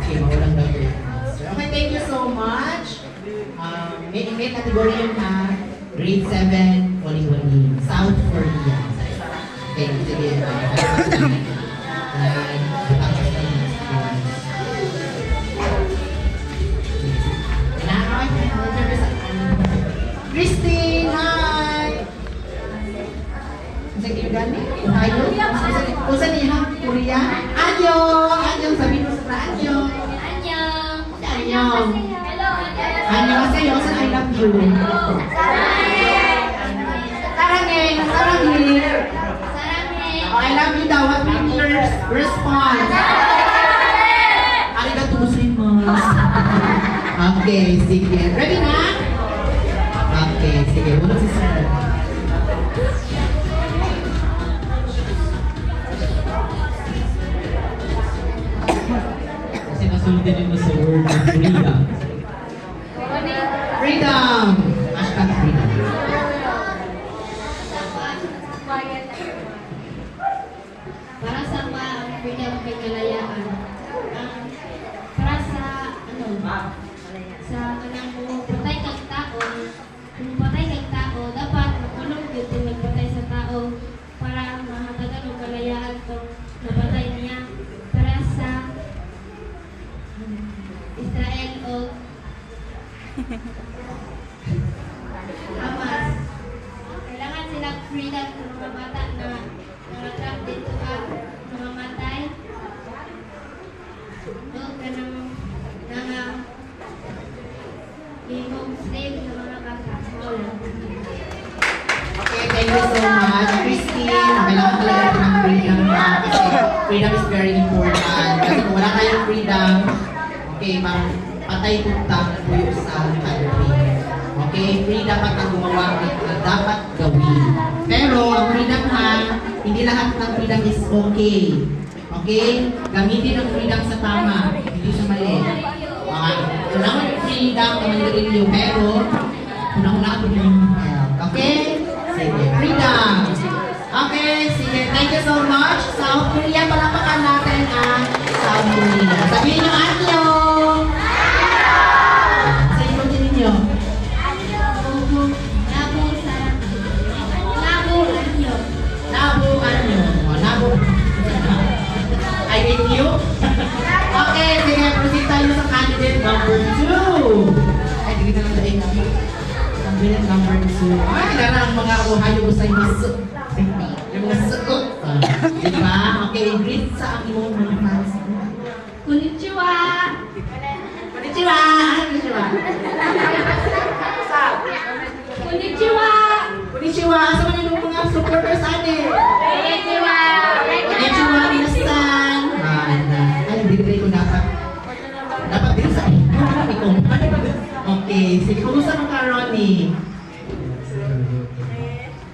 Okay, mawalang daw yung answer. Okay, thank you so much. May category yun na grade 7, Wali-Wali, South Korea. Okay, sige. Christine, hi! Sige, gani? Ayo? Kung saan niya? Korea? Anyong! Sabi mo sa anyong! Anyong! Anyong kasi yung sa I love you. Sarangin! Oh, I love you daw. What will be your response? Arigatou gozaimasu. Okay, sige. Ready na? Okay, sige. Unang si Sir. Kasi nasunod din mo sa word ng freedom. Freedom! Hashtag freedom. Para sa freedom may kalayaan. Para sa sa kanang patay kang tao, kung patay kang tao, dapat makulong yun kung nagpatay sa tao para mahatagan ng kalayaan itong napatay niya. Para sa Israel o Hamas. Kailangan silang freedom ng mga bata na nangatrap dito at namamatay. Huwag ka nang limong slave ng mga bata. Okay, thank you so much, Christine. Kailangan talaga natin ng freedom na kasi freedom is very important. Kasi kung wala tayong freedom, okay, parang patay tuntang puyo sa country. Okay, free dapat ang gumawa na dapat gawin. Pero ang freedom ha, hindi lahat ng freedom is okay. Okay? Gamitin ang freedom sa tama, hindi sa mali. Kailangan yung freedom na manigarilyo, pero unang-una ko yung health. Okay? Sige, freedom. Okay, sige. Thank you so much. South Korea, palapakan natin ang South Korea. Sabihin nyo, Anyo! Sa ibang din ninyo. Labo, Anyo. Labo. I hate you. Okay, sige. Proceed tayo sa candidate number 2. Ay, hindi na lang daig. Candidate number 2. Ay, kailangan ang mga Ohio ko sa imasu. Yung mga suot. Diba? Okay, greet sa ang iyong mga fans. Konnichiwa! Konnichiwa! Konnichiwa! Konnichiwa! Konnichiwa! Asa man yung mga supporters ate? Konnichiwa! Konnichiwa, minasan! Ay, hindi ko dapat. Dapat din sa ikaw. Okay, sige. Kumusta mo ka, Ronnie?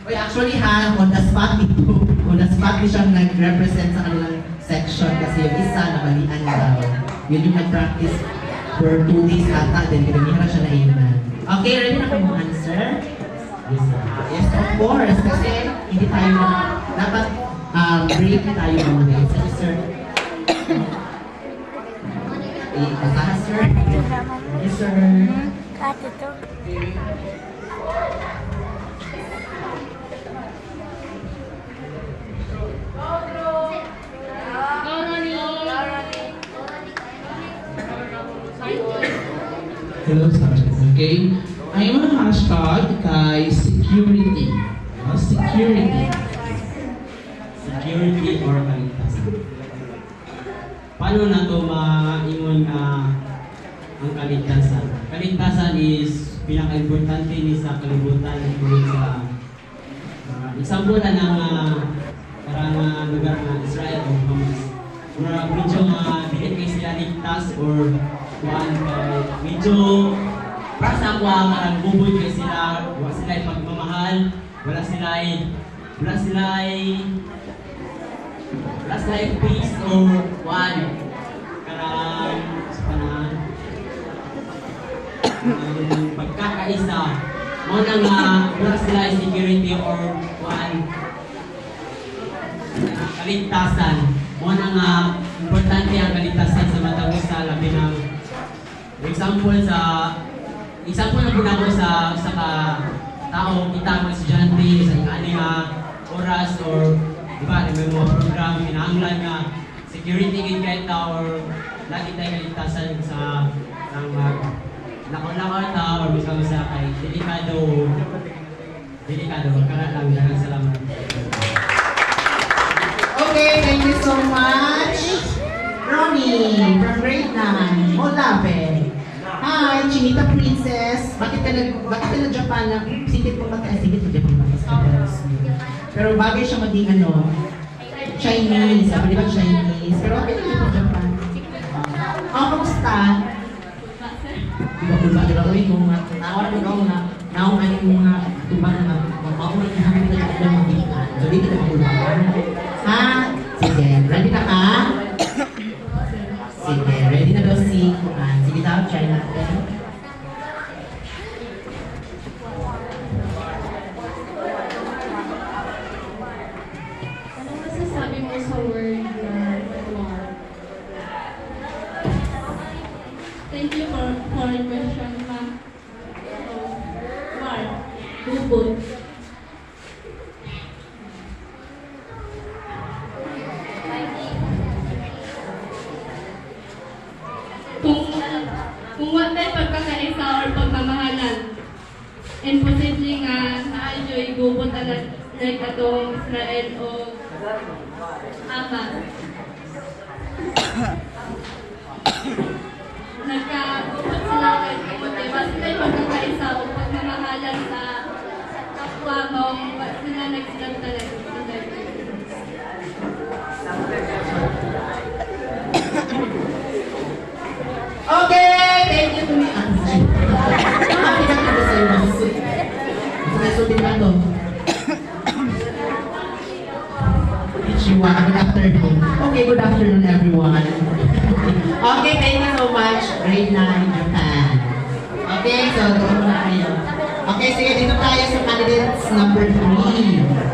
Oy, actually ha, on the spot dito. On the spot di siyang nag-represent sa kanilang section kasi yung isa na malian daw. Yun yung nag-practice for 2 days ata, then pinamihara siya na iman. Okay, ready na kayo answer? Yes, of course. Kasi hindi tayo na, dapat break tayo muna. Sige, sir. Basahan, sir. Yes, sir. Hello, okay? Ay mga hashtag kay security. Security. Security or kaligtasan. Paano na ito maingon ang kaligtasan? Kaligtasan is pinaka-importante ni sa kalibutan tungkol sa example na ng parang lugar na Israel o Hamas. Kung medyo dili kay sila ligtas or medyo para sa ako ang buboy kay sila, wala sila pagmamahal, wala sila peace or one karang sa panahon pagkakaisa mo nang wala sila security or one kaligtasan mo nang importante ang kaligtasan sa matawag sa labi example na ginagawa sa tao, kita mga estudyante sa aning oras or di ba, may mga program kinahanglan nga security gid kay ta or lagi tayo kaligtasan sa lakaw-lakaw ta or mismo sa kay delikado magkaroon lang daghang salamat. Okay, thank you so much. Ronnie, from grade 9, Molave. Hi, Chinita Princess. Bakit ka na Japan na? Sige po Japan ba? Pero bagay siya maging Chinese. Sabi ba Chinese? Pero okay na po Japan. Kamusta? Diba, uy, kung naawar mo nga, naong aning mga tubang na mauna yung hangin na ito ng mga so, di kita makulbahan. Ha? Sige, ready na ka? Sige, ready na daw si Kuan. Sige daw, try natin. Ano masasabi mo sa word na war? Thank you for the question, ma'am. War. Bubot. Kung watay pagkakaisa or pagmamahalan, imposible nga naayoy gubot alat like atong Israel o Hamas. Nagkagubot sila kay Timote, basta tayo pagkakaisa o pagmamahalan sa kapwa mo, sila nagsilang talaga. Okay, thank you to me. Happy ka na sa'yo. Masutin ba ito? Ichiwa, good afternoon. Okay, good afternoon everyone. Okay, thank you so much. Grade 9, Japan. Okay, so doon na kayo. Okay, sige, dito tayo sa candidates number 3.